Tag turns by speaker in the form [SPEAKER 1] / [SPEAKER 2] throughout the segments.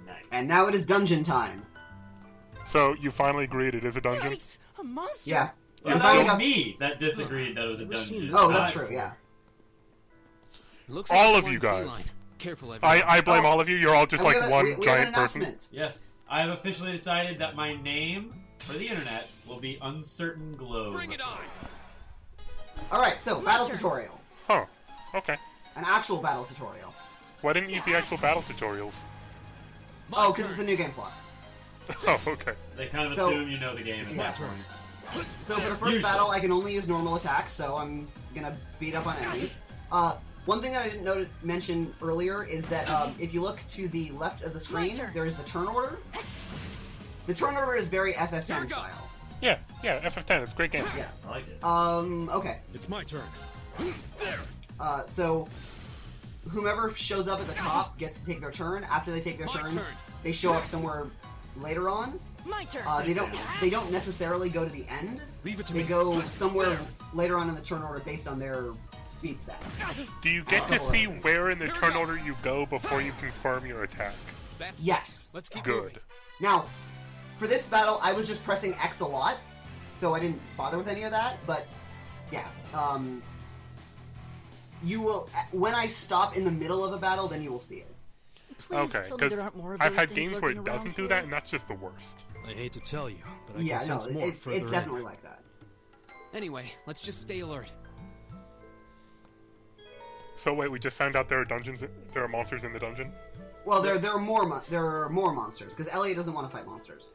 [SPEAKER 1] Nice.
[SPEAKER 2] And now it is dungeon time.
[SPEAKER 3] So you finally agreed it is a dungeon?
[SPEAKER 4] Nice! A monster!
[SPEAKER 2] Yeah.
[SPEAKER 1] Well,
[SPEAKER 2] You
[SPEAKER 1] that
[SPEAKER 2] finally
[SPEAKER 1] was
[SPEAKER 2] got-
[SPEAKER 1] me that disagreed that it was a dungeon.
[SPEAKER 2] Oh, that's true, yeah.
[SPEAKER 5] Looks
[SPEAKER 3] All
[SPEAKER 5] like
[SPEAKER 3] of you
[SPEAKER 5] one
[SPEAKER 3] guys.
[SPEAKER 5] feline. Careful, everyone.
[SPEAKER 3] I blame
[SPEAKER 2] Oh.
[SPEAKER 3] all of you. You're all just
[SPEAKER 2] And we
[SPEAKER 3] like
[SPEAKER 2] have
[SPEAKER 3] one
[SPEAKER 2] we have an
[SPEAKER 3] giant person.
[SPEAKER 2] announcement.
[SPEAKER 1] Yes, I have officially decided that my name for the internet will be Uncertain Globe.
[SPEAKER 5] Bring it on!
[SPEAKER 2] Alright, so, battle tutorial.
[SPEAKER 3] Huh. Okay.
[SPEAKER 2] An actual battle tutorial.
[SPEAKER 3] Why didn't you use the actual battle tutorials?
[SPEAKER 2] Oh, because it's a new game plus.
[SPEAKER 3] Oh, okay.
[SPEAKER 1] They kind of
[SPEAKER 2] So-
[SPEAKER 1] assume you know the game at that point.
[SPEAKER 2] So for the first
[SPEAKER 1] Usually.
[SPEAKER 2] battle, I can only use normal attacks, so I'm gonna beat up on enemies. One thing that I didn't mention earlier is that if you look to the left of the screen, there is the turn order. The turn order is very FF10 style.
[SPEAKER 3] Yeah, FF10, it's a great game.
[SPEAKER 2] Yeah.
[SPEAKER 1] I like it.
[SPEAKER 2] Okay.
[SPEAKER 5] It's my turn.
[SPEAKER 2] So whomever shows up at the top gets to take their turn. After they take their turn, they show up somewhere later on.
[SPEAKER 4] My turn!
[SPEAKER 2] They don't necessarily go to the end.
[SPEAKER 5] Leave it to
[SPEAKER 2] They
[SPEAKER 5] me.
[SPEAKER 2] go somewhere later on in the turn order based on their speed stat.
[SPEAKER 3] Do you get to see where in the turn order you go before you confirm your attack?
[SPEAKER 5] That's
[SPEAKER 2] Yes.
[SPEAKER 5] Let's keep
[SPEAKER 3] Good.
[SPEAKER 5] moving.
[SPEAKER 2] Now, for this battle, I was just pressing X a lot, so I didn't bother with any of that, but yeah. You will, when I stop in the middle of a battle, then you will see it.
[SPEAKER 4] Please
[SPEAKER 3] Okay,
[SPEAKER 4] tell me
[SPEAKER 3] because
[SPEAKER 4] there aren't more of
[SPEAKER 3] I've
[SPEAKER 4] those
[SPEAKER 3] had
[SPEAKER 4] things
[SPEAKER 3] games where
[SPEAKER 4] lurking
[SPEAKER 3] it doesn't
[SPEAKER 4] around
[SPEAKER 3] do
[SPEAKER 4] here.
[SPEAKER 3] that, and that's just the worst.
[SPEAKER 5] I hate to tell you, but I
[SPEAKER 2] Yeah,
[SPEAKER 5] can
[SPEAKER 2] no,
[SPEAKER 5] sense more further
[SPEAKER 2] it's
[SPEAKER 5] in.
[SPEAKER 2] definitely like that.
[SPEAKER 5] Anyway, let's just stay alert.
[SPEAKER 3] So wait, we just found out there are dungeons, there are monsters in the dungeon?
[SPEAKER 2] Well, there are more monsters, because Elliot doesn't want to fight monsters.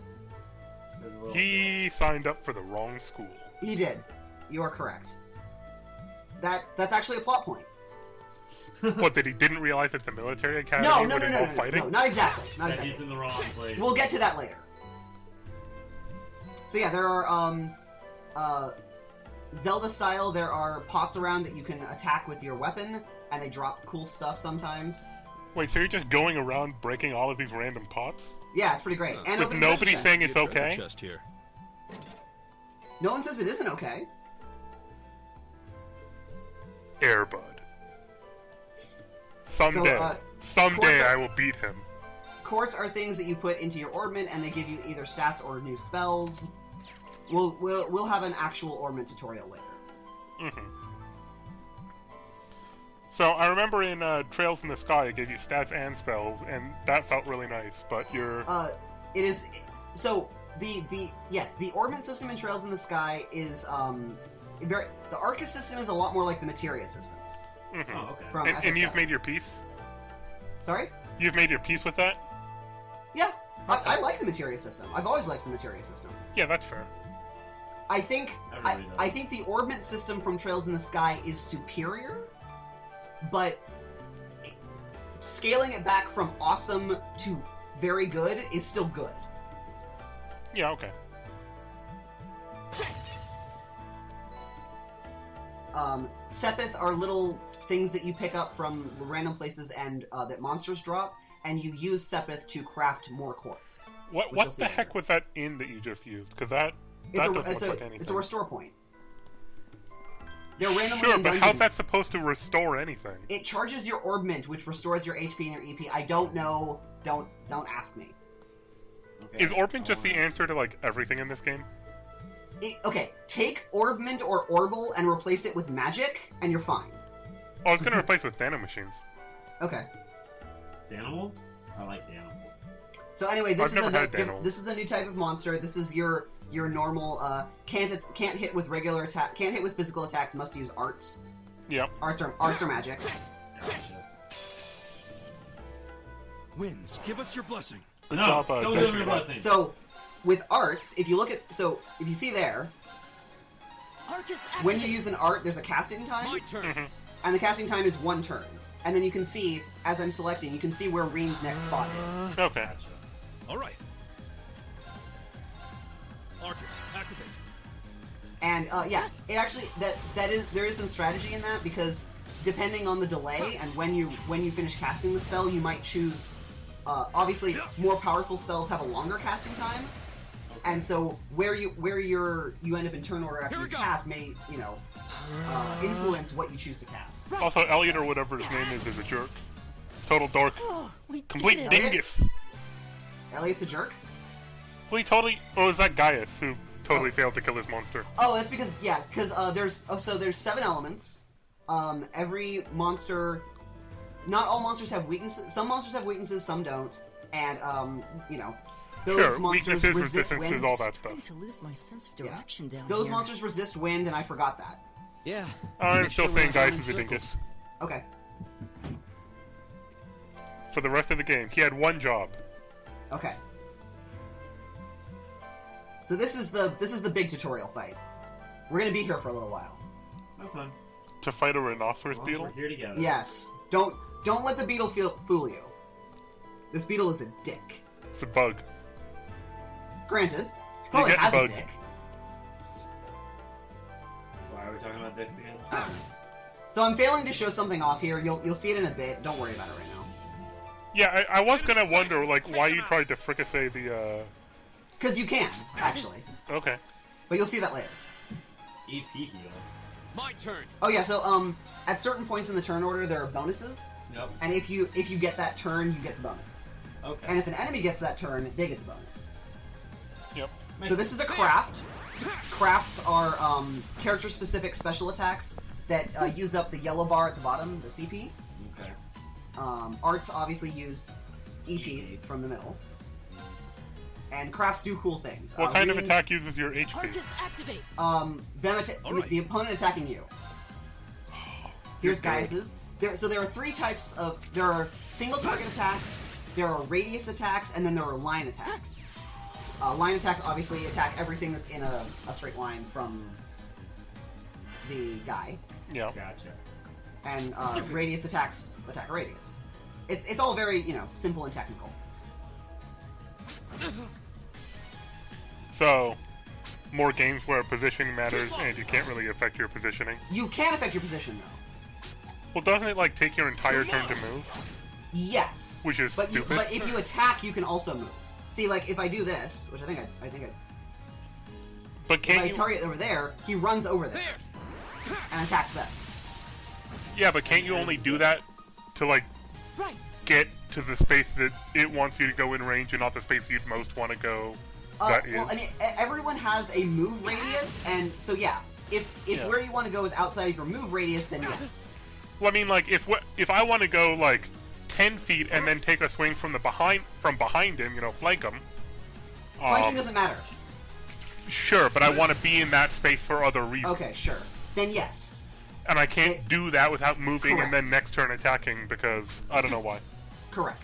[SPEAKER 3] He signed up for the wrong school.
[SPEAKER 2] He did. You are correct. That's actually a plot point.
[SPEAKER 3] What, that he didn't realize that the military academy
[SPEAKER 2] No,
[SPEAKER 3] would involve fighting?
[SPEAKER 2] no, not exactly. Not
[SPEAKER 1] That he's
[SPEAKER 2] exactly.
[SPEAKER 1] in the wrong place.
[SPEAKER 2] We'll get to that later. So yeah, there are Zelda style. There are pots around that you can attack with your weapon, and they drop cool stuff sometimes.
[SPEAKER 3] Wait, so you're just going around breaking all of these random pots?
[SPEAKER 2] Yeah, it's pretty great. And
[SPEAKER 3] With
[SPEAKER 2] opening
[SPEAKER 3] nobody
[SPEAKER 2] treasure
[SPEAKER 3] saying
[SPEAKER 2] chests.
[SPEAKER 3] it's okay?
[SPEAKER 5] Chest here.
[SPEAKER 2] No one says it isn't okay.
[SPEAKER 3] Airbud. Someday. Someday
[SPEAKER 2] Quartz-
[SPEAKER 3] I will beat him.
[SPEAKER 2] Quartz are things that you put into your ornament, and they give you either stats or new spells. We'll have an actual ornament tutorial later.
[SPEAKER 3] Mm-hmm. So I remember in Trails in the Sky it gave you stats and spells, and that felt really nice, but you're...
[SPEAKER 2] So the ornament system in Trails in the Sky is the Arcus system is a lot more like the Materia system.
[SPEAKER 3] Mhm.
[SPEAKER 1] Oh, okay.
[SPEAKER 2] From
[SPEAKER 3] And you've
[SPEAKER 2] FF7.
[SPEAKER 3] made your peace?
[SPEAKER 2] Sorry?
[SPEAKER 3] You've made your peace with that?
[SPEAKER 2] Yeah, I like the Materia system. I've always liked the Materia system.
[SPEAKER 3] Yeah, that's fair.
[SPEAKER 2] I think
[SPEAKER 1] Everybody does.
[SPEAKER 2] I think the ornament system from Trails in the Sky is superior, but scaling it back from awesome to very good is still good.
[SPEAKER 3] Yeah, okay.
[SPEAKER 2] Sepith are little things that you pick up from random places and that monsters drop, and you use Sepith to craft more quartz.
[SPEAKER 3] What
[SPEAKER 2] you'll
[SPEAKER 3] the
[SPEAKER 2] see
[SPEAKER 3] heck
[SPEAKER 2] later.
[SPEAKER 3] was that inn that you just used? Because that doesn't look like anything.
[SPEAKER 2] It's a restore point. They're randomly
[SPEAKER 3] Sure,
[SPEAKER 2] in
[SPEAKER 3] but how's
[SPEAKER 2] dungeons.
[SPEAKER 3] that supposed to restore anything?
[SPEAKER 2] It charges your orbment, which restores your HP and your EP. I don't know. Don't ask me.
[SPEAKER 1] Okay.
[SPEAKER 3] Is Orbment just the answer to, like, everything in this game?
[SPEAKER 2] Okay, take orbment or orbital and replace it with magic, and you're fine.
[SPEAKER 3] Oh, I was gonna replace with nano machines.
[SPEAKER 2] Okay.
[SPEAKER 1] Danimals? I like Danimals.
[SPEAKER 2] So anyway,
[SPEAKER 3] I've never had
[SPEAKER 2] this
[SPEAKER 3] Danos.
[SPEAKER 2] is a new type of monster. This is your normal can't hit with regular attack, can't hit with physical attacks. Must use arts.
[SPEAKER 3] Yep.
[SPEAKER 2] Arts are magic.
[SPEAKER 1] Gotcha.
[SPEAKER 5] Winds, give us your blessing.
[SPEAKER 3] Good
[SPEAKER 1] No,
[SPEAKER 3] job,
[SPEAKER 1] don't
[SPEAKER 3] Jason.
[SPEAKER 1] give me a blessing.
[SPEAKER 2] So with arts, if you see there,
[SPEAKER 4] Arcus
[SPEAKER 2] when you
[SPEAKER 4] activate.
[SPEAKER 2] use an art, there's a casting time,
[SPEAKER 5] My turn.
[SPEAKER 3] Mhm.
[SPEAKER 2] and the casting time is 1 turn. And then you can see, as I'm selecting, you can see where Reem's next spot is.
[SPEAKER 3] Okay.
[SPEAKER 1] Gotcha.
[SPEAKER 5] All right. Arcus, activate.
[SPEAKER 2] And yeah, it actually there is some strategy in that, because depending on the delay and when you finish casting the spell, you might choose. Obviously, more powerful spells have a longer casting time, and so where you end up in turn order after
[SPEAKER 5] Here
[SPEAKER 2] you
[SPEAKER 5] we go.
[SPEAKER 2] cast may influence what you choose to cast.
[SPEAKER 3] Also, Elliot or whatever his name is a jerk. Total dork.
[SPEAKER 4] Oh, we
[SPEAKER 3] Complete
[SPEAKER 4] did it.
[SPEAKER 3] dingus.
[SPEAKER 2] Elliot's a jerk?
[SPEAKER 3] Well, he totally... Oh, it was that Gaius who totally failed to kill his monster.
[SPEAKER 2] Oh, that's because there's 7 elements. Every monster, not all monsters have weaknesses. Some monsters have weaknesses, some don't. And those
[SPEAKER 3] Sure,
[SPEAKER 2] monsters
[SPEAKER 3] weaknesses,
[SPEAKER 2] resist
[SPEAKER 3] resistances,
[SPEAKER 2] wind.
[SPEAKER 3] all that
[SPEAKER 4] I'm
[SPEAKER 3] stuff.
[SPEAKER 4] to lose my sense of
[SPEAKER 2] Yeah.
[SPEAKER 4] direction down
[SPEAKER 2] Those
[SPEAKER 4] here.
[SPEAKER 2] monsters resist wind, and I forgot that.
[SPEAKER 5] Yeah.
[SPEAKER 3] I'm
[SPEAKER 5] Make
[SPEAKER 3] still
[SPEAKER 5] sure we're
[SPEAKER 3] saying
[SPEAKER 5] not going
[SPEAKER 3] Gaius is a
[SPEAKER 5] in
[SPEAKER 3] dingus.
[SPEAKER 2] Okay.
[SPEAKER 3] For the rest of the game, he had one job.
[SPEAKER 2] Okay. So this is the big tutorial fight. We're gonna be here for a little while.
[SPEAKER 1] Have fun.
[SPEAKER 3] To fight a rhinoceros
[SPEAKER 1] As long as
[SPEAKER 3] beetle?
[SPEAKER 1] we're here together.
[SPEAKER 2] Yes. Don't let the beetle fool you. This beetle is a dick.
[SPEAKER 3] It's a bug.
[SPEAKER 2] Granted, he probably
[SPEAKER 3] get
[SPEAKER 2] has a
[SPEAKER 3] bugged.
[SPEAKER 2] dick.
[SPEAKER 1] Why are we talking about dicks again?
[SPEAKER 2] So I'm failing to show something off here. You'll see it in a bit. Don't worry about it right now.
[SPEAKER 3] Yeah, I was gonna wonder, like, why you tried to fricassee the,
[SPEAKER 2] Because you can, actually.
[SPEAKER 3] Okay.
[SPEAKER 2] But you'll see that later.
[SPEAKER 1] EP heal.
[SPEAKER 5] My turn.
[SPEAKER 2] Oh yeah, so at certain points in the turn order there are bonuses.
[SPEAKER 1] Yep.
[SPEAKER 2] And if you get that turn, you get the bonus.
[SPEAKER 1] Okay.
[SPEAKER 2] And if an enemy gets that turn, they get the bonus.
[SPEAKER 3] Yep.
[SPEAKER 2] So this is a craft. Crafts are character-specific special attacks that use up the yellow bar at the bottom, the CP.
[SPEAKER 1] Okay.
[SPEAKER 2] Arts obviously use EP from the middle. And crafts do cool things.
[SPEAKER 3] What kind of
[SPEAKER 2] runes,
[SPEAKER 3] attack uses your HP?
[SPEAKER 4] Arcus, activate!
[SPEAKER 5] Alright.
[SPEAKER 2] the opponent attacking you. Here's Gaius's. There are 3 types of... There are single target attacks, there are radius attacks, and then there are line attacks. Line attacks obviously attack everything that's in a straight line from the guy.
[SPEAKER 3] Yeah.
[SPEAKER 1] Gotcha.
[SPEAKER 2] And radius attacks attack a radius. It's all very, simple and technical.
[SPEAKER 3] So, more games where positioning matters and you can't really affect your positioning.
[SPEAKER 2] You can affect your position, though.
[SPEAKER 3] Well, doesn't it, like, take your entire turn to move?
[SPEAKER 2] Yes.
[SPEAKER 3] Which is
[SPEAKER 2] but
[SPEAKER 3] stupid.
[SPEAKER 2] But if you attack, you can also move. See, like, if I do this, which I think
[SPEAKER 3] But
[SPEAKER 2] if I
[SPEAKER 3] can't you...
[SPEAKER 2] target over there, he runs over there and attacks them.
[SPEAKER 3] Yeah, but can't you only do that to, like,
[SPEAKER 4] Right!
[SPEAKER 3] get to the space that it wants you to go in range and not the space you'd most want to go? That
[SPEAKER 2] Well,
[SPEAKER 3] is.
[SPEAKER 2] I mean, everyone has a move radius, and so yeah, if
[SPEAKER 3] Yeah.
[SPEAKER 2] where you want to go is outside of your move radius, then yes.
[SPEAKER 3] Well, I mean, like, if I want to go, like, 10 feet and then take a swing from behind him, flank him.
[SPEAKER 2] Flanking doesn't matter.
[SPEAKER 3] Sure, but I want to be in that space for other reasons.
[SPEAKER 2] Okay, sure. Then yes.
[SPEAKER 3] And I can't do that without moving
[SPEAKER 2] Correct.
[SPEAKER 3] and then next turn attacking because I don't know why.
[SPEAKER 2] Correct.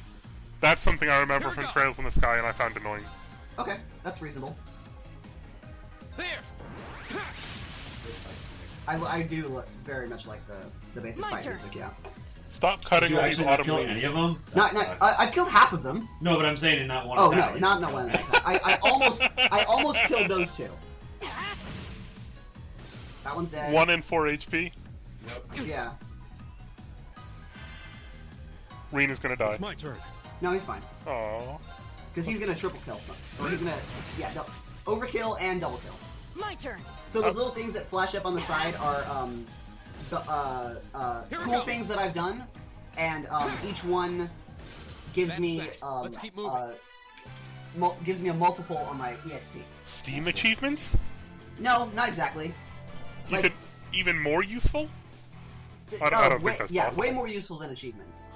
[SPEAKER 3] That's something I remember from Trails in the Sky and I found annoying.
[SPEAKER 2] Okay, that's reasonable.
[SPEAKER 5] There.
[SPEAKER 2] I do very much like the basic
[SPEAKER 4] My
[SPEAKER 2] fight
[SPEAKER 4] turn.
[SPEAKER 2] music, yeah.
[SPEAKER 3] Stop
[SPEAKER 1] Did
[SPEAKER 3] cutting
[SPEAKER 1] you
[SPEAKER 3] all these
[SPEAKER 1] actually not
[SPEAKER 3] autumn
[SPEAKER 1] kill
[SPEAKER 3] leaves.
[SPEAKER 1] any of them?
[SPEAKER 2] Not, I've killed half of them.
[SPEAKER 1] No, but I'm saying in not one
[SPEAKER 2] Oh
[SPEAKER 1] attack.
[SPEAKER 2] no, not one attack. I almost killed those 2. That one's dead.
[SPEAKER 3] 1 and 4 HP.
[SPEAKER 2] Yeah.
[SPEAKER 3] Rena's gonna die.
[SPEAKER 5] It's my turn.
[SPEAKER 2] No, he's fine.
[SPEAKER 3] Aww.
[SPEAKER 2] Because he's gonna triple kill. Or he's gonna, overkill and double kill.
[SPEAKER 4] My turn!
[SPEAKER 2] So those little things that flash up on the side are
[SPEAKER 5] Here we
[SPEAKER 2] cool
[SPEAKER 5] go.
[SPEAKER 2] things that I've done, and each one gives
[SPEAKER 5] That's
[SPEAKER 2] me
[SPEAKER 5] that. Let's keep moving.
[SPEAKER 2] gives me a multiple on my EXP.
[SPEAKER 3] Steam achievements?
[SPEAKER 2] No, not exactly.
[SPEAKER 3] You
[SPEAKER 2] Like-
[SPEAKER 3] could even more useful? I don't
[SPEAKER 2] way,
[SPEAKER 3] think that's
[SPEAKER 2] yeah,
[SPEAKER 3] possible.
[SPEAKER 2] way more useful than achievements.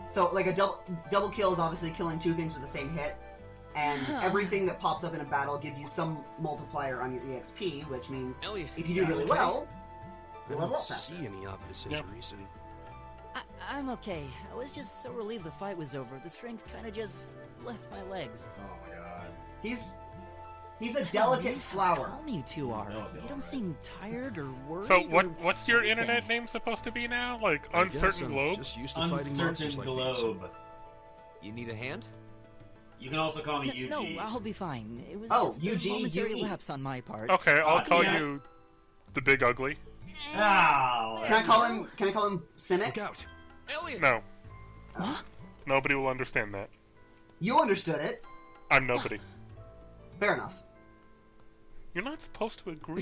[SPEAKER 2] So like a double kill is obviously killing 2 things with the same hit, and everything that pops up in a battle gives you some multiplier on your EXP, which means
[SPEAKER 5] Elliot,
[SPEAKER 2] if you do really
[SPEAKER 5] okay?
[SPEAKER 2] well,
[SPEAKER 6] I
[SPEAKER 2] you
[SPEAKER 6] don't
[SPEAKER 2] level up faster.
[SPEAKER 6] see any obvious
[SPEAKER 3] Yeah.
[SPEAKER 6] injuries, and
[SPEAKER 4] I'm okay. I was just so relieved the fight was over. The strength kinda just left my legs.
[SPEAKER 1] Oh my god.
[SPEAKER 2] He's a delicate
[SPEAKER 4] Amazed how
[SPEAKER 2] flower.
[SPEAKER 4] calm you two are.
[SPEAKER 1] No, they
[SPEAKER 4] You
[SPEAKER 1] are.
[SPEAKER 4] don't seem tired or worried.
[SPEAKER 3] So
[SPEAKER 4] or
[SPEAKER 3] what's your
[SPEAKER 4] anything.
[SPEAKER 3] internet name supposed to be now? Like
[SPEAKER 6] I guess
[SPEAKER 3] Uncertain
[SPEAKER 6] I'm
[SPEAKER 3] Globe?
[SPEAKER 6] just used to fighting
[SPEAKER 1] Uncertain
[SPEAKER 6] monsters like these.
[SPEAKER 1] globe.
[SPEAKER 5] You need a hand?
[SPEAKER 1] You can also call me UG.
[SPEAKER 4] No, I'll be fine. It was
[SPEAKER 2] Oh,
[SPEAKER 4] just
[SPEAKER 2] UG,
[SPEAKER 4] a momentary
[SPEAKER 2] UE.
[SPEAKER 4] lapse on my part.
[SPEAKER 3] Okay, I'll call
[SPEAKER 1] yeah.
[SPEAKER 3] you the Big Ugly.
[SPEAKER 1] Ow!
[SPEAKER 2] Can I call him Simic?
[SPEAKER 6] Look out!
[SPEAKER 5] Elliot.
[SPEAKER 3] No,
[SPEAKER 4] Huh?
[SPEAKER 3] nobody will understand that.
[SPEAKER 2] You understood it.
[SPEAKER 3] I'm nobody.
[SPEAKER 2] Fair enough.
[SPEAKER 3] You're not supposed to agree.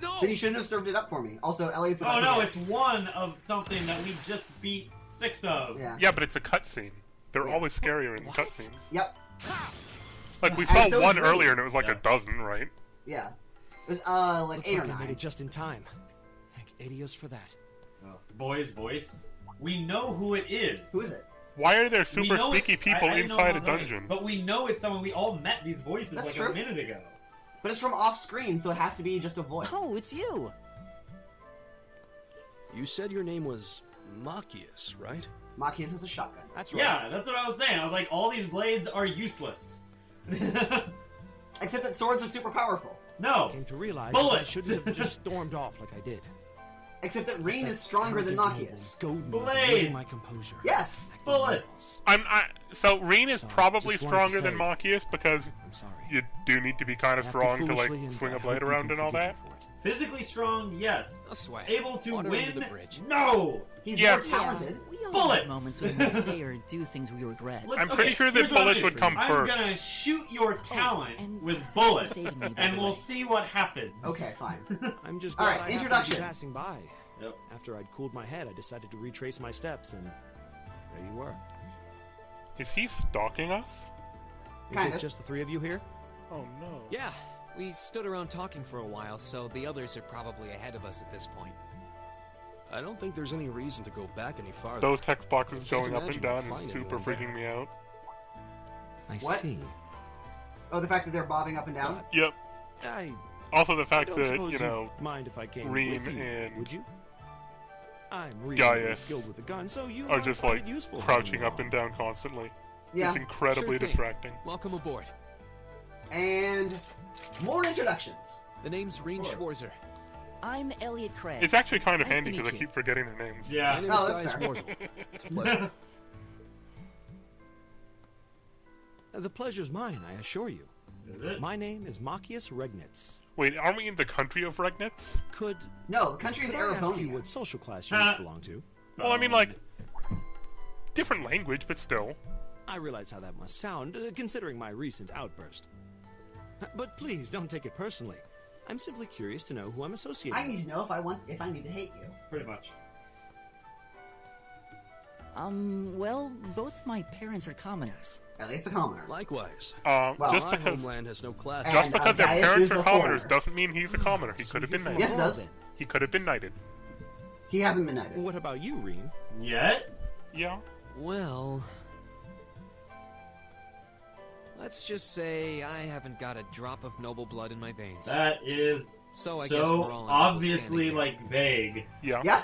[SPEAKER 5] No.
[SPEAKER 2] Then you shouldn't have served it up for me. Also, Elliot's about
[SPEAKER 1] Oh
[SPEAKER 2] to
[SPEAKER 1] no,
[SPEAKER 2] get-
[SPEAKER 1] it's one of something that we just beat 6 of.
[SPEAKER 2] Yeah.
[SPEAKER 3] Yeah, but it's a cutscene. They're
[SPEAKER 2] Yeah.
[SPEAKER 3] always scarier in the
[SPEAKER 4] What?
[SPEAKER 3] cutscenes.
[SPEAKER 2] Yep.
[SPEAKER 3] Like, we
[SPEAKER 2] And
[SPEAKER 3] saw
[SPEAKER 2] so is
[SPEAKER 3] one
[SPEAKER 2] Reed.
[SPEAKER 3] earlier and it was like
[SPEAKER 1] Yeah.
[SPEAKER 3] a dozen, right?
[SPEAKER 2] Yeah. It was like
[SPEAKER 6] Looks
[SPEAKER 2] 8 or
[SPEAKER 6] like I made
[SPEAKER 2] 9.
[SPEAKER 6] it just in time. Thank Adios for that.
[SPEAKER 1] Oh, boy's voice. We know who it is.
[SPEAKER 2] Who is it?
[SPEAKER 3] Why are there
[SPEAKER 1] We
[SPEAKER 3] super
[SPEAKER 1] know
[SPEAKER 3] sneaky
[SPEAKER 1] it's-
[SPEAKER 3] people
[SPEAKER 1] I didn't know
[SPEAKER 3] inside a
[SPEAKER 1] about that,
[SPEAKER 3] dungeon?
[SPEAKER 1] But we know it's someone. We all met these voices
[SPEAKER 2] That's
[SPEAKER 1] like
[SPEAKER 2] true.
[SPEAKER 1] a minute ago.
[SPEAKER 2] But it's from off screen, so it has to be just a voice.
[SPEAKER 4] Oh, it's you!
[SPEAKER 7] You said your name was Machias, right?
[SPEAKER 2] Machias is a shotgun.
[SPEAKER 6] That's right.
[SPEAKER 1] Yeah, that's what I was saying. I was like, all these blades are useless.
[SPEAKER 2] Except that swords are super powerful.
[SPEAKER 1] No.
[SPEAKER 6] Came to realize that I
[SPEAKER 1] Bullets!
[SPEAKER 6] shouldn't have just stormed off like I did.
[SPEAKER 2] Except that Reen is stronger than Machias.
[SPEAKER 6] Goad me into
[SPEAKER 1] Blades!
[SPEAKER 6] losing my composure.
[SPEAKER 2] Yes!
[SPEAKER 1] Bullets.
[SPEAKER 3] So Reen is
[SPEAKER 6] So,
[SPEAKER 3] probably
[SPEAKER 6] just wanted to
[SPEAKER 3] stronger than
[SPEAKER 6] say-
[SPEAKER 3] Machias because
[SPEAKER 6] I'm sorry.
[SPEAKER 3] you do need to be kind of
[SPEAKER 6] I acted
[SPEAKER 3] strong to like
[SPEAKER 6] foolishly, and
[SPEAKER 3] swing
[SPEAKER 6] I
[SPEAKER 3] a blade
[SPEAKER 6] hope you
[SPEAKER 3] around
[SPEAKER 6] can
[SPEAKER 3] and all
[SPEAKER 6] forgive
[SPEAKER 3] that.
[SPEAKER 6] me for it.
[SPEAKER 1] Physically strong, yes.
[SPEAKER 5] No sweat.
[SPEAKER 1] Able to
[SPEAKER 5] Water
[SPEAKER 1] win?
[SPEAKER 5] under the bridge.
[SPEAKER 1] No.
[SPEAKER 2] He's
[SPEAKER 3] Yeah.
[SPEAKER 2] more talented.
[SPEAKER 4] We all
[SPEAKER 1] Bullets!
[SPEAKER 4] have moments when we say or do things we regret.
[SPEAKER 1] Let's-
[SPEAKER 3] I'm pretty sure that
[SPEAKER 1] here's what I'm
[SPEAKER 3] bullets
[SPEAKER 1] gonna
[SPEAKER 3] would
[SPEAKER 1] do.
[SPEAKER 3] come
[SPEAKER 1] I'm
[SPEAKER 3] first.
[SPEAKER 1] gonna shoot your talent
[SPEAKER 4] and
[SPEAKER 1] with
[SPEAKER 4] thanks for
[SPEAKER 1] bullets,
[SPEAKER 4] saving me, by
[SPEAKER 1] and
[SPEAKER 4] the
[SPEAKER 1] we'll
[SPEAKER 4] way.
[SPEAKER 1] see what happens.
[SPEAKER 2] Okay, fine.
[SPEAKER 6] I'm just
[SPEAKER 2] All
[SPEAKER 6] glad
[SPEAKER 2] right,
[SPEAKER 6] I happened to be
[SPEAKER 2] introductions.
[SPEAKER 6] passing by.
[SPEAKER 1] Yep.
[SPEAKER 6] After I'd cooled my head, I decided to retrace my steps, and there you were.
[SPEAKER 3] Is he stalking us?
[SPEAKER 6] Is
[SPEAKER 2] Kind
[SPEAKER 6] it
[SPEAKER 2] of.
[SPEAKER 6] just the three of you here?
[SPEAKER 3] Oh no.
[SPEAKER 5] Yeah, we stood around talking for a while, so the others are probably ahead of us at this point.
[SPEAKER 7] I don't think there's any reason to go back any farther.
[SPEAKER 3] Those text boxes
[SPEAKER 7] I can't
[SPEAKER 3] going up and
[SPEAKER 7] imagine
[SPEAKER 3] down
[SPEAKER 7] we'll
[SPEAKER 3] is
[SPEAKER 7] find
[SPEAKER 3] super
[SPEAKER 7] anyone
[SPEAKER 3] freaking me out.
[SPEAKER 6] I
[SPEAKER 2] What?
[SPEAKER 6] see.
[SPEAKER 2] Oh, the fact that they're bobbing up and down?
[SPEAKER 3] Yep.
[SPEAKER 6] I
[SPEAKER 3] Also the
[SPEAKER 6] I
[SPEAKER 3] fact
[SPEAKER 6] don't
[SPEAKER 3] that,
[SPEAKER 6] suppose
[SPEAKER 3] you know,
[SPEAKER 6] you'd mind if I came
[SPEAKER 3] Reen
[SPEAKER 6] with you,
[SPEAKER 3] and
[SPEAKER 6] would you? I'm really
[SPEAKER 3] Gaius
[SPEAKER 6] skilled with a gun, so you
[SPEAKER 3] are
[SPEAKER 6] might
[SPEAKER 3] just
[SPEAKER 6] find
[SPEAKER 3] like
[SPEAKER 6] it useful
[SPEAKER 3] crouching
[SPEAKER 6] having
[SPEAKER 3] up
[SPEAKER 6] me
[SPEAKER 3] and down constantly.
[SPEAKER 2] Yeah.
[SPEAKER 3] It's incredibly
[SPEAKER 5] Sure thing.
[SPEAKER 3] distracting.
[SPEAKER 5] Welcome aboard.
[SPEAKER 2] And more introductions.
[SPEAKER 5] The name's Reen
[SPEAKER 2] Of
[SPEAKER 5] Schwarzer.
[SPEAKER 4] I'm Elliot Craig.
[SPEAKER 3] It's actually kind of
[SPEAKER 4] Nice
[SPEAKER 3] handy
[SPEAKER 4] to
[SPEAKER 3] because I
[SPEAKER 4] meet you.
[SPEAKER 3] keep forgetting their names.
[SPEAKER 7] My
[SPEAKER 1] Yeah.
[SPEAKER 7] name
[SPEAKER 2] Oh,
[SPEAKER 7] is
[SPEAKER 2] that's
[SPEAKER 7] Gaius
[SPEAKER 2] fair.
[SPEAKER 7] Morsel. It's a pleasure.
[SPEAKER 6] The pleasure's mine, I assure you.
[SPEAKER 1] Is it?
[SPEAKER 6] My name is Machias Regnitz.
[SPEAKER 3] Wait, aren't we in the country of Regnitz?
[SPEAKER 6] Could,
[SPEAKER 2] No, the country is
[SPEAKER 6] could I ask you
[SPEAKER 2] Arabonia.
[SPEAKER 6] what social class you belong to?
[SPEAKER 3] Well, I mean, like, different language, but still.
[SPEAKER 6] I realize how that must sound, considering my recent outburst. But please, don't take it personally. I'm simply curious to know who I'm associated
[SPEAKER 2] I need to know if I need to hate you.
[SPEAKER 1] Pretty much.
[SPEAKER 4] Well, both my parents are commoners.
[SPEAKER 2] Elliot's a commoner.
[SPEAKER 7] Likewise.
[SPEAKER 2] Well,
[SPEAKER 3] Just
[SPEAKER 7] My
[SPEAKER 3] because
[SPEAKER 7] homeland has no class.
[SPEAKER 3] just
[SPEAKER 2] And,
[SPEAKER 3] because their
[SPEAKER 2] Gaius
[SPEAKER 3] parents
[SPEAKER 2] is
[SPEAKER 3] are
[SPEAKER 2] a
[SPEAKER 3] commoners
[SPEAKER 2] foreigner.
[SPEAKER 3] doesn't mean he's a commoner. He could have been knighted.
[SPEAKER 2] Yes, it does.
[SPEAKER 3] He could have been knighted.
[SPEAKER 2] He hasn't been knighted.
[SPEAKER 6] What about you, Reen?
[SPEAKER 1] Yet?
[SPEAKER 3] Yeah.
[SPEAKER 5] Well, let's just say I haven't got a drop of noble blood in my veins.
[SPEAKER 1] That is
[SPEAKER 5] So I
[SPEAKER 1] so
[SPEAKER 5] guess we're all on equal
[SPEAKER 1] obviously
[SPEAKER 5] standing
[SPEAKER 1] like vague.
[SPEAKER 3] Yeah.
[SPEAKER 2] Yeah.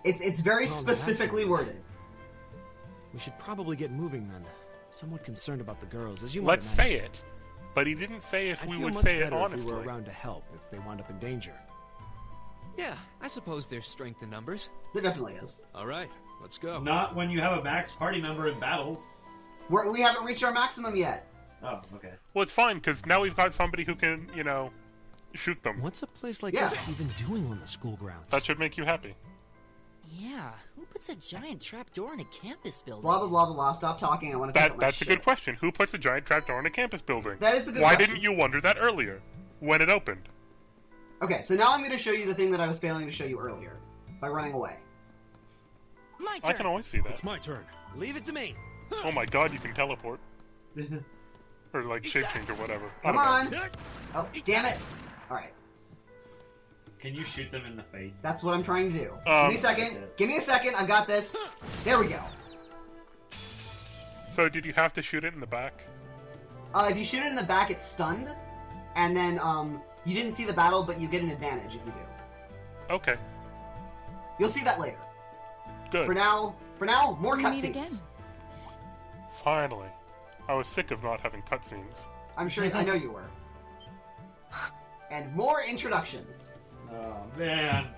[SPEAKER 2] It's very
[SPEAKER 6] Well,
[SPEAKER 2] specifically
[SPEAKER 6] that's-
[SPEAKER 2] worded.
[SPEAKER 6] We should probably get moving then. Somewhat concerned about the girls, as you might
[SPEAKER 3] Let's say
[SPEAKER 6] imagine.
[SPEAKER 3] it. But he didn't say if
[SPEAKER 6] I'd
[SPEAKER 3] we
[SPEAKER 6] feel
[SPEAKER 3] would
[SPEAKER 6] much
[SPEAKER 3] say it
[SPEAKER 6] better
[SPEAKER 3] honestly.
[SPEAKER 6] if we were around to help if they wound up in danger.
[SPEAKER 5] Yeah, I suppose there's strength in numbers.
[SPEAKER 2] There definitely is.
[SPEAKER 7] All right, let's go.
[SPEAKER 1] Not when you have a max party member in battles.
[SPEAKER 2] We haven't reached our maximum yet.
[SPEAKER 1] Oh, okay.
[SPEAKER 3] Well, it's fine because now we've got somebody who can, you know, shoot them.
[SPEAKER 6] What's a place like
[SPEAKER 2] Yeah.
[SPEAKER 6] this even doing on the school grounds?
[SPEAKER 3] That should make you happy.
[SPEAKER 4] Yeah, who puts a giant trapdoor in a campus building?
[SPEAKER 2] Blah blah blah blah blah. Stop talking. I want to.
[SPEAKER 3] That's a good question. Who puts a giant trapdoor in a campus building?
[SPEAKER 2] That is a good
[SPEAKER 3] Why
[SPEAKER 2] question.
[SPEAKER 3] didn't you wonder that earlier when it opened?
[SPEAKER 2] Okay, so now I'm going to show you the thing that I was failing to show you earlier by running away.
[SPEAKER 4] My
[SPEAKER 3] I
[SPEAKER 4] turn.
[SPEAKER 3] can always see that.
[SPEAKER 7] It's my turn.
[SPEAKER 6] Leave it to me.
[SPEAKER 3] Oh my god, you can teleport. Or like shape change or whatever. I
[SPEAKER 2] Come
[SPEAKER 3] don't know.
[SPEAKER 2] on. Oh, damn it. All right,
[SPEAKER 1] Can you shoot them in the face?
[SPEAKER 2] that's what I'm trying to do. Give
[SPEAKER 3] Um,
[SPEAKER 2] me a second. Give me a second. I got this. There we go.
[SPEAKER 3] So did you have to shoot it in the back?
[SPEAKER 2] If you shoot it in the back, it's stunned, and then you didn't see the battle, but you get an advantage if you do.
[SPEAKER 3] Okay,
[SPEAKER 2] You'll see that later.
[SPEAKER 3] good.
[SPEAKER 2] For now, more
[SPEAKER 8] We meet again.
[SPEAKER 2] cutscenes.
[SPEAKER 3] Finally. I was sick of not having cutscenes.
[SPEAKER 2] I'm sure. I know you were. And more introductions.
[SPEAKER 1] Oh man.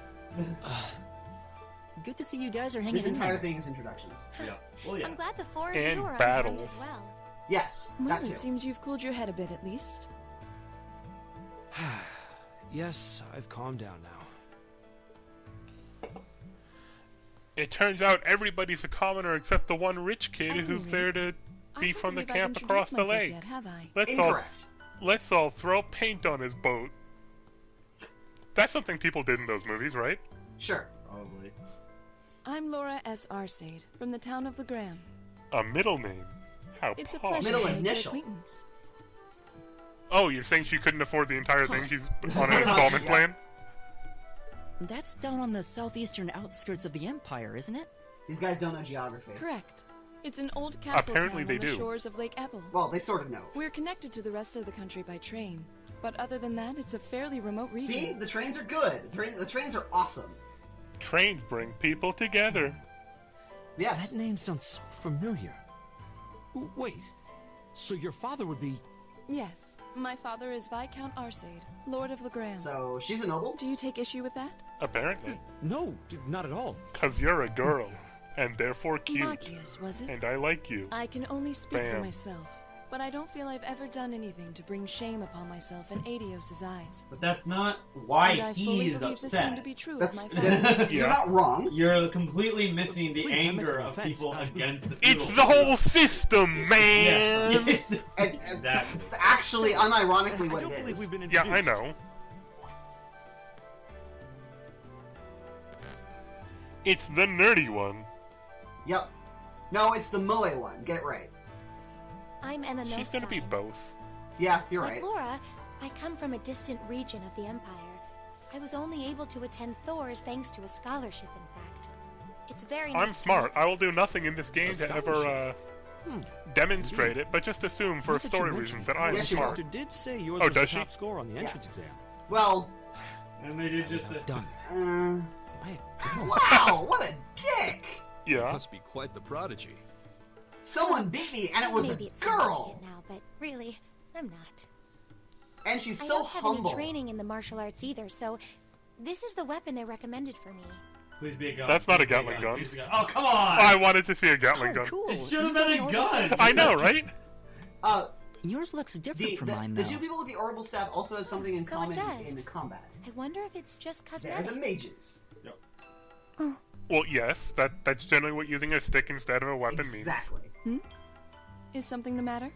[SPEAKER 4] Good to see you guys are hanging
[SPEAKER 2] This
[SPEAKER 4] in
[SPEAKER 2] entire
[SPEAKER 4] there.
[SPEAKER 2] of introductions.
[SPEAKER 1] Yeah. Well, yeah.
[SPEAKER 8] I'm glad the four of
[SPEAKER 3] And
[SPEAKER 8] you are
[SPEAKER 3] battles.
[SPEAKER 8] unharmed as well.
[SPEAKER 2] Yes,
[SPEAKER 8] Well,
[SPEAKER 2] that
[SPEAKER 8] it
[SPEAKER 2] too.
[SPEAKER 8] seems you've cooled your head a bit at least.
[SPEAKER 6] Yes, I've calmed down now.
[SPEAKER 3] It turns out everybody's a commoner except the one rich kid
[SPEAKER 8] At
[SPEAKER 3] who's
[SPEAKER 8] any
[SPEAKER 3] there to
[SPEAKER 8] rate, I
[SPEAKER 3] be
[SPEAKER 8] don't
[SPEAKER 3] from the
[SPEAKER 8] believe I've
[SPEAKER 3] camp
[SPEAKER 8] introduced
[SPEAKER 3] across the
[SPEAKER 8] myself
[SPEAKER 3] lake.
[SPEAKER 8] Yet, have I?
[SPEAKER 2] Incorrect.
[SPEAKER 3] Let's all throw paint on his boat. That's something people did in those movies, right?
[SPEAKER 2] Sure.
[SPEAKER 1] Probably.
[SPEAKER 8] I'm Laura S. Arcade, from the town of Legram.
[SPEAKER 3] A middle name? How
[SPEAKER 8] It's a
[SPEAKER 3] posh.
[SPEAKER 8] pleasure
[SPEAKER 2] Middle
[SPEAKER 8] to make your
[SPEAKER 2] initial.
[SPEAKER 8] acquaintance.
[SPEAKER 3] Oh, you're saying she couldn't afford the entire thing? She's on an installment
[SPEAKER 2] Yeah.
[SPEAKER 3] plan?
[SPEAKER 4] That's down on the southeastern outskirts of the Empire, isn't it?
[SPEAKER 2] These guys don't know geography.
[SPEAKER 8] Correct. It's an old castle
[SPEAKER 3] Apparently
[SPEAKER 8] town
[SPEAKER 3] they
[SPEAKER 8] on the
[SPEAKER 3] do.
[SPEAKER 8] shores of Lake Ebble.
[SPEAKER 2] Well, they sort of know.
[SPEAKER 8] We're connected to the rest of the country by train, but other than that, it's a fairly remote region.
[SPEAKER 2] See, the trains are good. The trains are awesome.
[SPEAKER 3] Trains bring people together.
[SPEAKER 2] Yes.
[SPEAKER 6] That name sounds so familiar. Wait, so your father would be...
[SPEAKER 8] Yes, my father is Viscount Arcade, Lord of Legram.
[SPEAKER 2] So she's a noble.
[SPEAKER 8] Do you take issue with that?
[SPEAKER 3] Apparently.
[SPEAKER 6] No, not at all.
[SPEAKER 3] Because you're a girl, and therefore cute.
[SPEAKER 8] Magius, was it?
[SPEAKER 3] And I like you.
[SPEAKER 8] I can only speak for
[SPEAKER 3] Bam.
[SPEAKER 8] myself, but I don't feel I've ever done anything to bring shame upon myself in Adios' eyes.
[SPEAKER 1] But that's not why
[SPEAKER 8] And I fully
[SPEAKER 1] he's
[SPEAKER 8] believe the same
[SPEAKER 1] upset.
[SPEAKER 8] to be true
[SPEAKER 2] That's
[SPEAKER 8] of my father.
[SPEAKER 2] you're
[SPEAKER 3] Yeah.
[SPEAKER 2] not wrong.
[SPEAKER 1] You're completely missing the
[SPEAKER 6] Please, I make
[SPEAKER 1] anger
[SPEAKER 6] no
[SPEAKER 1] of
[SPEAKER 6] offense.
[SPEAKER 1] people against the
[SPEAKER 3] It's
[SPEAKER 1] feudal
[SPEAKER 3] the whole
[SPEAKER 1] system.
[SPEAKER 3] system, man!
[SPEAKER 1] Yeah.
[SPEAKER 2] And-
[SPEAKER 1] Exactly.
[SPEAKER 2] It's actually, unironically,
[SPEAKER 6] I
[SPEAKER 2] what
[SPEAKER 6] don't
[SPEAKER 2] it
[SPEAKER 6] believe
[SPEAKER 2] is.
[SPEAKER 6] we've been
[SPEAKER 3] Yeah,
[SPEAKER 6] introduced.
[SPEAKER 3] I know. It's the nerdy one.
[SPEAKER 2] Yep. No, it's the Moe one. Get it right.
[SPEAKER 9] I'm Emma Milstein.
[SPEAKER 3] She's gonna be both.
[SPEAKER 2] Yeah, you're
[SPEAKER 9] Like
[SPEAKER 2] right.
[SPEAKER 9] Laura, I come from a distant region of the Empire. I was only able to attend Thor's thanks to a scholarship, in fact. It's very
[SPEAKER 3] I'm
[SPEAKER 9] nice to
[SPEAKER 3] smart.
[SPEAKER 9] meet-
[SPEAKER 3] I will do nothing in this game
[SPEAKER 6] A
[SPEAKER 3] to ever
[SPEAKER 6] scholarship.
[SPEAKER 3] demonstrate it, but just assume for
[SPEAKER 6] Now that you
[SPEAKER 3] story
[SPEAKER 6] mention
[SPEAKER 3] reasons
[SPEAKER 6] it,
[SPEAKER 3] that I am
[SPEAKER 2] Yes, you
[SPEAKER 3] smart.
[SPEAKER 6] Doctor did say yours
[SPEAKER 3] Oh,
[SPEAKER 6] was the
[SPEAKER 3] does she?
[SPEAKER 6] top score on the entrance
[SPEAKER 2] Yes.
[SPEAKER 6] exam.
[SPEAKER 2] Well,
[SPEAKER 1] And they did just a...
[SPEAKER 6] Done.
[SPEAKER 2] uh,
[SPEAKER 6] I
[SPEAKER 2] wow, what a dick!
[SPEAKER 3] Yeah.
[SPEAKER 7] Must be quite the prodigy.
[SPEAKER 2] Someone beat me, and it was
[SPEAKER 9] Maybe
[SPEAKER 2] a
[SPEAKER 9] it sounds
[SPEAKER 2] girl!
[SPEAKER 9] like it now, but really, I'm not.
[SPEAKER 2] And she's
[SPEAKER 9] I
[SPEAKER 2] so
[SPEAKER 9] don't have
[SPEAKER 2] humble.
[SPEAKER 9] any training in the martial arts either, so this is the weapon they recommended for me.
[SPEAKER 1] Please be a gun.
[SPEAKER 3] That's not
[SPEAKER 1] Please
[SPEAKER 3] a
[SPEAKER 1] be
[SPEAKER 3] Gatling gun.
[SPEAKER 1] Please be a gun. Oh, come on!
[SPEAKER 3] I wanted to see a Gatling
[SPEAKER 4] Oh,
[SPEAKER 3] gun.
[SPEAKER 4] cool.
[SPEAKER 1] It should have
[SPEAKER 4] You
[SPEAKER 1] been a
[SPEAKER 4] got
[SPEAKER 1] gun.
[SPEAKER 4] yours.
[SPEAKER 3] I know, right?
[SPEAKER 4] Yours looks different
[SPEAKER 2] The,
[SPEAKER 4] from
[SPEAKER 2] the,
[SPEAKER 4] mine,
[SPEAKER 2] the
[SPEAKER 4] though.
[SPEAKER 2] two people with the orbital staff also have something in
[SPEAKER 9] So it
[SPEAKER 2] common
[SPEAKER 9] does.
[SPEAKER 2] in the combat.
[SPEAKER 9] I wonder if it's just
[SPEAKER 2] They're
[SPEAKER 9] cosmetic.
[SPEAKER 2] the mages.
[SPEAKER 3] Well, yes, that's generally what using a stick instead of a weapon
[SPEAKER 2] Exactly.
[SPEAKER 8] Is something the matter?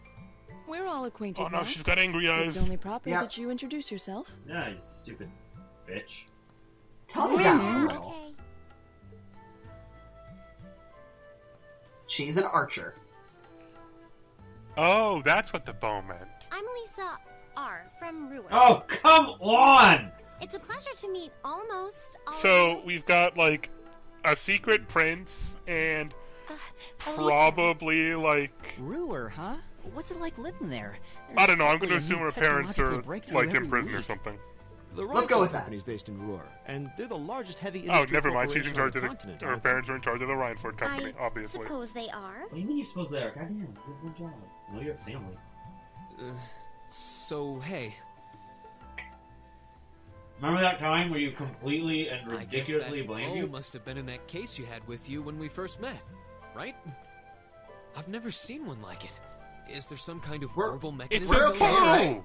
[SPEAKER 8] We're all acquainted
[SPEAKER 3] means. Oh no,
[SPEAKER 8] now.
[SPEAKER 3] she's got angry
[SPEAKER 8] It's
[SPEAKER 3] eyes.
[SPEAKER 8] only proper
[SPEAKER 2] Yeah.
[SPEAKER 8] that you introduce yourself.
[SPEAKER 1] Yeah, you stupid bitch.
[SPEAKER 2] Tell me that,
[SPEAKER 9] Oh,
[SPEAKER 2] girl.
[SPEAKER 9] okay.
[SPEAKER 2] She's an archer.
[SPEAKER 3] Oh, that's what the bow meant.
[SPEAKER 9] I'm Lisa R. from Ruhr.
[SPEAKER 1] Oh, come on!
[SPEAKER 9] It's a pleasure to meet almost all
[SPEAKER 3] So
[SPEAKER 9] of you.
[SPEAKER 3] we've got like a secret prince and
[SPEAKER 9] Elisa.
[SPEAKER 3] probably like
[SPEAKER 4] Ruhr, huh? What's it like living there?
[SPEAKER 3] I don't know. I'm
[SPEAKER 4] There's
[SPEAKER 3] going to
[SPEAKER 4] probably a
[SPEAKER 3] assume
[SPEAKER 4] new
[SPEAKER 3] her parents are
[SPEAKER 4] technological breakthrough
[SPEAKER 3] like in
[SPEAKER 4] every
[SPEAKER 3] prison or
[SPEAKER 4] week.
[SPEAKER 3] something.
[SPEAKER 6] The
[SPEAKER 2] Let's go
[SPEAKER 6] Rhineford
[SPEAKER 2] with that.
[SPEAKER 6] Company's based in Ruhr, and they're the largest heavy
[SPEAKER 3] Oh,
[SPEAKER 6] industry
[SPEAKER 3] never mind. She's in
[SPEAKER 6] corporation on
[SPEAKER 3] charge of
[SPEAKER 6] continent,
[SPEAKER 3] her
[SPEAKER 6] aren't they?
[SPEAKER 3] parents are in charge of the Rhineford Company,
[SPEAKER 9] I
[SPEAKER 3] obviously.
[SPEAKER 9] suppose they are.
[SPEAKER 1] What do you mean you suppose they are? Goddamn, good job. Know your family.
[SPEAKER 5] So, hey,
[SPEAKER 1] Remember that time where you completely and
[SPEAKER 5] I guess
[SPEAKER 1] ridiculously
[SPEAKER 5] that
[SPEAKER 1] blamed
[SPEAKER 5] bow
[SPEAKER 1] you?
[SPEAKER 5] must have been in that case you had with you when we first met, right? I've never seen one like it. Is there some kind of
[SPEAKER 2] We're-
[SPEAKER 5] orbital
[SPEAKER 3] It's
[SPEAKER 5] mechanism?
[SPEAKER 2] We're
[SPEAKER 3] a
[SPEAKER 2] okay,
[SPEAKER 3] bow.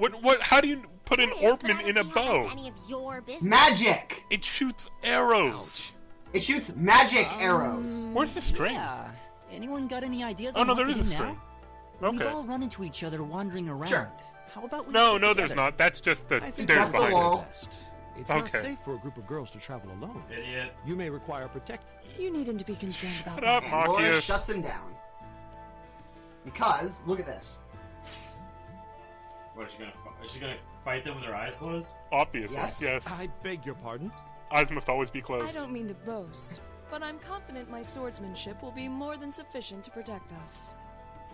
[SPEAKER 2] right?
[SPEAKER 3] What? How do you put an
[SPEAKER 9] Curious, but I
[SPEAKER 3] orpiment
[SPEAKER 9] don't
[SPEAKER 3] in a
[SPEAKER 9] see how that's
[SPEAKER 3] bow?
[SPEAKER 9] any of your business.
[SPEAKER 2] Magic!
[SPEAKER 3] It shoots arrows.
[SPEAKER 5] Ouch.
[SPEAKER 2] It shoots magic arrows.
[SPEAKER 3] Where's the string?
[SPEAKER 4] Yeah. Anyone got any ideas
[SPEAKER 3] Oh
[SPEAKER 4] on
[SPEAKER 3] no,
[SPEAKER 4] what
[SPEAKER 3] there
[SPEAKER 4] to
[SPEAKER 3] is
[SPEAKER 4] do
[SPEAKER 3] a string.
[SPEAKER 4] now? We've
[SPEAKER 3] Okay.
[SPEAKER 4] all run into each other wandering around.
[SPEAKER 2] Sure.
[SPEAKER 4] How about we
[SPEAKER 3] No,
[SPEAKER 4] stick
[SPEAKER 3] no, there's
[SPEAKER 4] together?
[SPEAKER 3] not. That's just the
[SPEAKER 6] I think
[SPEAKER 3] stairs
[SPEAKER 2] that's the
[SPEAKER 3] behind
[SPEAKER 2] wall.
[SPEAKER 3] it.
[SPEAKER 6] best. It's not
[SPEAKER 3] Okay.
[SPEAKER 6] safe for a group of girls to travel alone.
[SPEAKER 1] Idiot.
[SPEAKER 6] You may require protection.
[SPEAKER 8] You needn't to be concerned about
[SPEAKER 3] Shut
[SPEAKER 8] that.
[SPEAKER 3] up,
[SPEAKER 2] And Laura
[SPEAKER 3] Marcus.
[SPEAKER 2] shuts him down. Because, look at this.
[SPEAKER 1] What, is she gonna fight them with her eyes closed?
[SPEAKER 3] Obviously,
[SPEAKER 2] Yes.
[SPEAKER 3] yes.
[SPEAKER 6] I beg your pardon?
[SPEAKER 3] Eyes must always be
[SPEAKER 8] I
[SPEAKER 3] closed.
[SPEAKER 8] don't mean to boast, but I'm confident my swordsmanship will be more than sufficient to protect us.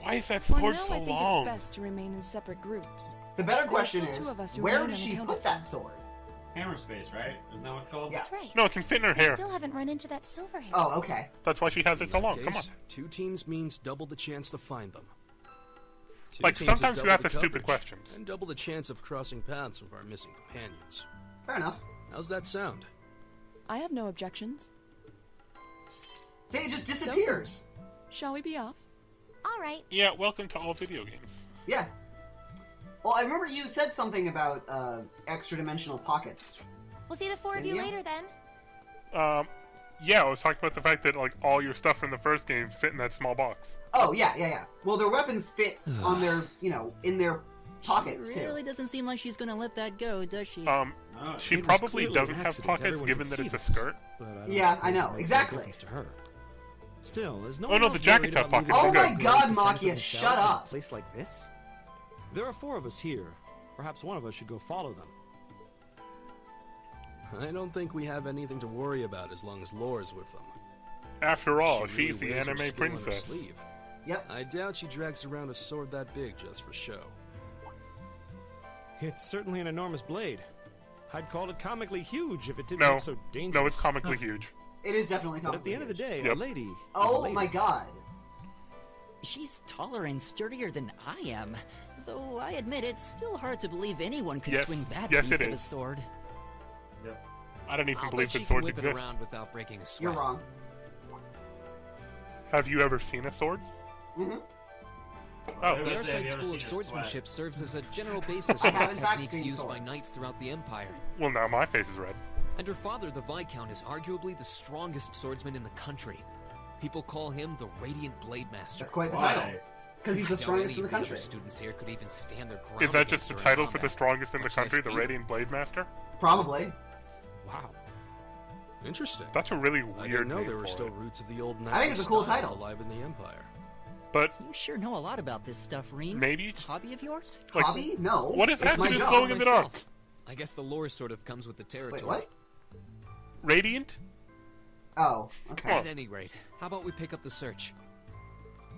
[SPEAKER 3] Why is that
[SPEAKER 8] For
[SPEAKER 3] sword
[SPEAKER 8] now,
[SPEAKER 3] so
[SPEAKER 8] I think
[SPEAKER 3] long?
[SPEAKER 8] it's best to remain in separate groups.
[SPEAKER 2] The better
[SPEAKER 8] There are
[SPEAKER 2] question
[SPEAKER 8] still
[SPEAKER 2] is,
[SPEAKER 8] two of us who
[SPEAKER 2] where
[SPEAKER 8] remain
[SPEAKER 2] did she
[SPEAKER 8] unaccounted
[SPEAKER 2] put that
[SPEAKER 8] for.
[SPEAKER 2] sword?
[SPEAKER 1] Hammer space, right? Isn't that what it's called?
[SPEAKER 2] Yeah.
[SPEAKER 9] That's right.
[SPEAKER 3] No, it can fit in her
[SPEAKER 9] I
[SPEAKER 3] hair.
[SPEAKER 9] still haven't run into that silver hair.
[SPEAKER 2] Oh, okay.
[SPEAKER 3] That's why she has it so
[SPEAKER 7] In that
[SPEAKER 3] long. Come on.
[SPEAKER 7] case, 2 teams means double the chance to find them. 2
[SPEAKER 3] Like,
[SPEAKER 7] teams is
[SPEAKER 3] sometimes you
[SPEAKER 7] double
[SPEAKER 3] ask
[SPEAKER 7] the
[SPEAKER 3] us stupid
[SPEAKER 7] coverage,
[SPEAKER 3] questions.
[SPEAKER 7] And double the chance of crossing paths with our missing companions.
[SPEAKER 2] Fair enough.
[SPEAKER 7] How's that sound?
[SPEAKER 8] I have no objections.
[SPEAKER 2] See, it just disappears.
[SPEAKER 8] Shall we be off?
[SPEAKER 9] All right.
[SPEAKER 3] Yeah, welcome to all video games.
[SPEAKER 2] Yeah. Well, I remember you said something about extra-dimensional pockets.
[SPEAKER 9] We'll see the 4 of you
[SPEAKER 2] Yeah.
[SPEAKER 9] later then.
[SPEAKER 3] Yeah, I was talking about the fact that like all your stuff from the first game fit in that small box.
[SPEAKER 2] Oh, yeah. Well, their weapons fit on their, in their pockets,
[SPEAKER 4] She really
[SPEAKER 2] too.
[SPEAKER 4] doesn't seem like she's gonna let that go, does she?
[SPEAKER 1] Oh,
[SPEAKER 3] She
[SPEAKER 6] It was
[SPEAKER 3] probably
[SPEAKER 6] clearly
[SPEAKER 3] doesn't
[SPEAKER 6] an
[SPEAKER 3] have
[SPEAKER 6] accident.
[SPEAKER 3] pockets,
[SPEAKER 6] Everyone
[SPEAKER 3] given
[SPEAKER 6] could
[SPEAKER 3] that
[SPEAKER 6] see
[SPEAKER 3] it's a
[SPEAKER 6] this.
[SPEAKER 3] skirt.
[SPEAKER 6] But I don't
[SPEAKER 2] Yeah,
[SPEAKER 6] suppose
[SPEAKER 2] I know,
[SPEAKER 6] it makes any
[SPEAKER 2] exactly.
[SPEAKER 6] difference to her. Still, is no
[SPEAKER 3] Oh,
[SPEAKER 6] one
[SPEAKER 3] no,
[SPEAKER 6] else
[SPEAKER 3] the jackets
[SPEAKER 6] worried
[SPEAKER 3] have
[SPEAKER 6] about
[SPEAKER 3] pockets.
[SPEAKER 2] Oh
[SPEAKER 6] leaving
[SPEAKER 3] We're
[SPEAKER 2] my
[SPEAKER 3] good.
[SPEAKER 2] god,
[SPEAKER 6] girls to fend for
[SPEAKER 2] Makia,
[SPEAKER 6] themselves
[SPEAKER 2] shut
[SPEAKER 6] in a
[SPEAKER 2] up!
[SPEAKER 6] place like this? There are 4 of us here. Perhaps one of us should go follow them.
[SPEAKER 7] I don't think we have anything to worry about as long as Lore's with them.
[SPEAKER 3] After all,
[SPEAKER 7] She really
[SPEAKER 3] she's the
[SPEAKER 7] wears her
[SPEAKER 3] anime
[SPEAKER 7] skill on her
[SPEAKER 3] princess.
[SPEAKER 7] sleeve.
[SPEAKER 2] Yep.
[SPEAKER 7] I doubt she drags around a sword that big just for show.
[SPEAKER 6] It's certainly an enormous blade. I'd call it comically huge if it didn't
[SPEAKER 3] No,
[SPEAKER 6] look so dangerous.
[SPEAKER 3] no, it's comically huge.
[SPEAKER 2] It is definitely
[SPEAKER 6] But at the end of the day,
[SPEAKER 3] Yep.
[SPEAKER 6] a lady. is a
[SPEAKER 2] Oh
[SPEAKER 6] lady.
[SPEAKER 2] my god.
[SPEAKER 4] She's taller and sturdier than I am. Though I admit it's still hard to believe anyone could
[SPEAKER 3] Yes.
[SPEAKER 4] swing that
[SPEAKER 3] Yes,
[SPEAKER 4] beast
[SPEAKER 3] it
[SPEAKER 4] of a
[SPEAKER 3] is.
[SPEAKER 4] sword.
[SPEAKER 1] Yep.
[SPEAKER 3] I don't even
[SPEAKER 5] I'll
[SPEAKER 3] believe
[SPEAKER 5] bet she
[SPEAKER 3] that
[SPEAKER 5] can
[SPEAKER 3] swords
[SPEAKER 5] whip it
[SPEAKER 3] exist.
[SPEAKER 5] around without breaking a sweat.
[SPEAKER 2] You're wrong.
[SPEAKER 3] Have you ever seen a sword?
[SPEAKER 2] Mm-hmm.
[SPEAKER 3] Oh,
[SPEAKER 5] The
[SPEAKER 1] Have you
[SPEAKER 5] Arside
[SPEAKER 1] ever
[SPEAKER 5] School
[SPEAKER 1] seen
[SPEAKER 5] of
[SPEAKER 1] her
[SPEAKER 5] Swordsmanship
[SPEAKER 1] sweat?
[SPEAKER 5] serves as a general basis
[SPEAKER 2] I
[SPEAKER 5] for
[SPEAKER 2] have
[SPEAKER 5] the
[SPEAKER 2] in fact
[SPEAKER 5] techniques
[SPEAKER 2] seen
[SPEAKER 5] used by
[SPEAKER 2] swords.
[SPEAKER 5] knights throughout the Empire.
[SPEAKER 3] well, now my face is red.
[SPEAKER 5] And her father, the Viscount, is arguably the strongest swordsman in the country. People call him the Radiant Blade Master.
[SPEAKER 2] That's quite the title.
[SPEAKER 1] Why?
[SPEAKER 2] Because he's the
[SPEAKER 5] Doubt
[SPEAKER 2] strongest
[SPEAKER 5] any
[SPEAKER 2] in the
[SPEAKER 5] of the other
[SPEAKER 2] country.
[SPEAKER 5] students here could even stand their ground.
[SPEAKER 3] Is that
[SPEAKER 5] against
[SPEAKER 3] just the
[SPEAKER 5] her in
[SPEAKER 3] title for the
[SPEAKER 5] combat,
[SPEAKER 3] strongest in the
[SPEAKER 5] much
[SPEAKER 3] country,
[SPEAKER 5] less
[SPEAKER 3] the
[SPEAKER 5] beat
[SPEAKER 3] Radiant Blade Master?
[SPEAKER 2] Probably.
[SPEAKER 6] Wow.
[SPEAKER 7] Interesting.
[SPEAKER 3] That's a really
[SPEAKER 7] I
[SPEAKER 3] weird
[SPEAKER 7] didn't know
[SPEAKER 3] name
[SPEAKER 7] there were
[SPEAKER 3] for
[SPEAKER 7] still
[SPEAKER 3] it.
[SPEAKER 7] roots of the old
[SPEAKER 2] I think it's a cool
[SPEAKER 7] styles
[SPEAKER 2] title.
[SPEAKER 7] alive in the Empire.
[SPEAKER 3] But
[SPEAKER 4] You sure know a lot about this stuff, Reen.
[SPEAKER 3] maybe it's...
[SPEAKER 4] Hobby of yours?
[SPEAKER 3] Like,
[SPEAKER 2] Hobby? No.
[SPEAKER 3] what is
[SPEAKER 2] It's
[SPEAKER 3] that
[SPEAKER 2] my
[SPEAKER 3] to do with
[SPEAKER 2] job.
[SPEAKER 3] glowing in the dark?
[SPEAKER 5] Myself. I guess the lore sort of comes with the territory.
[SPEAKER 2] Wait, what?
[SPEAKER 3] Radiant?
[SPEAKER 2] Oh,
[SPEAKER 3] Come
[SPEAKER 2] okay.
[SPEAKER 3] on.
[SPEAKER 5] At any rate, how about we pick up the search?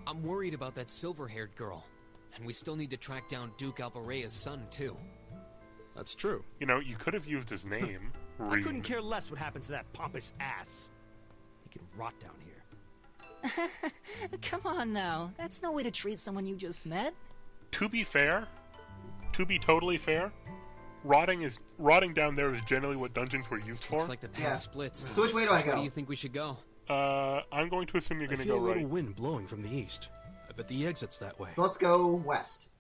[SPEAKER 5] I'm worried about that silver-haired girl. And we still need to track down Duke Alparea's son, too.
[SPEAKER 7] That's true.
[SPEAKER 3] You know, you could have used his name.
[SPEAKER 6] I
[SPEAKER 3] Reed.
[SPEAKER 6] couldn't care less what happens to that pompous ass. He can rot down here.
[SPEAKER 4] Come on now. That's no way to treat someone you just met.
[SPEAKER 3] To be fair, to be totally fair, rotting down there is generally what dungeons were used for.
[SPEAKER 5] Looks like the path
[SPEAKER 2] Yeah.
[SPEAKER 5] splits.
[SPEAKER 2] So which way do I
[SPEAKER 5] Where
[SPEAKER 2] go?
[SPEAKER 5] do you think we should go?
[SPEAKER 3] I'm going to assume you're
[SPEAKER 7] I
[SPEAKER 3] going to
[SPEAKER 7] feel
[SPEAKER 3] go
[SPEAKER 7] a little
[SPEAKER 3] right.
[SPEAKER 7] wind blowing from the east. I bet the exit's that way.
[SPEAKER 2] So let's go west.